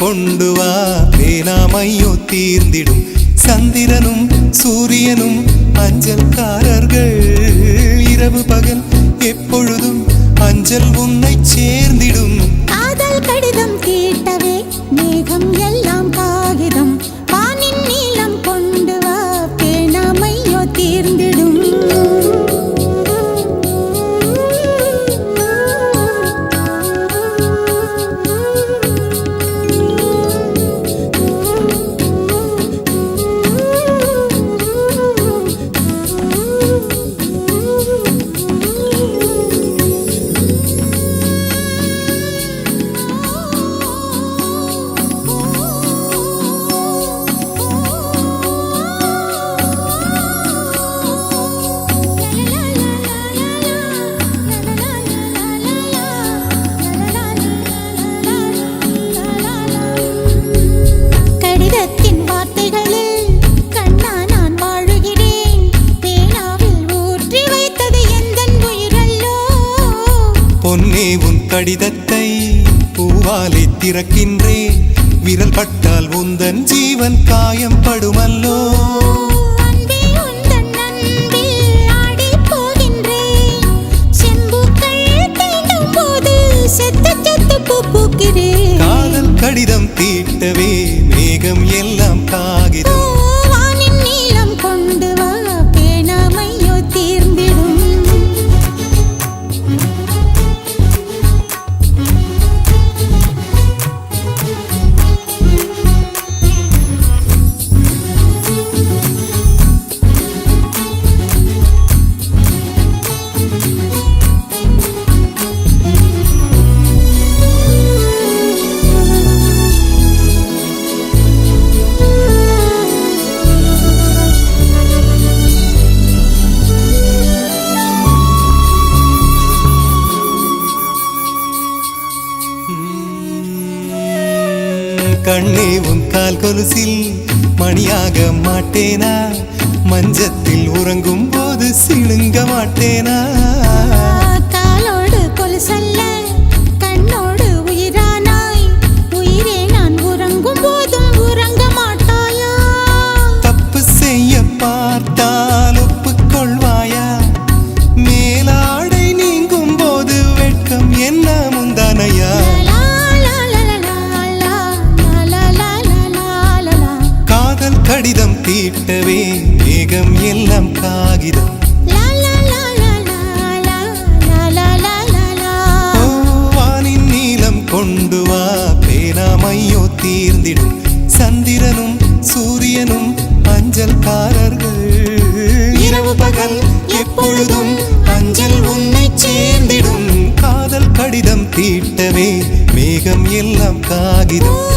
கொண்டு வா பேனாமையோ தீர்ந்திடும் சந்திரனும் சூரியனும் அஞ்சல்காரர்கள் இரவு பகல் எப்பொழுதும் அஞ்சல் உன்னை சேர்ந்திடும் காதல் கடிதம் தீட்டவே மேகம் எல்லாம் காகிதம் வானின் நீளம் கொண்டு வா பேனாமையோ தீர்ந்திடும் பொன்னே உன் கடிதத்தை பூவாலை திறக்கின்றேன் விரல் பட்டால் உந்தன் ஜீவன் காயம் படுமல்லோ காதல் கடிதம் தீட்டவே மேகம் எல்லாம் காகிதம் கண்ணே உன் கால் கொலுசில் மணியாக மாட்டேனா மஞ்சத்தில் உறங்கும் போது சிழுங்க மாட்டேனா காலோடு கொலுசல்ல கண்ணோடு உயிரானாய் உயிரே நான் உறங்கும் போதும் உறங்க மாட்டாயா தப்பு செய்ய பார்த்தால் ஒப்புக்கொள்வாயா மேலாடை நீங்கும் போது வெட்கம் என்ன முந்தானையா கடிதம் தீட்டவே மேகம் எல்லாம் காகிதம் வானின் நீளம் கொண்டு வா பேனாமையோ தீர்ந்திடும் சந்திரனும் சூரியனும் அஞ்சல்காரர்கள் இரவு பகல் எப்பொழுதும் அஞ்சல் உன்னை சேர்ந்திடும் காதல் கடிதம் தீட்டவே மேகம் எல்லாம் காகிதம்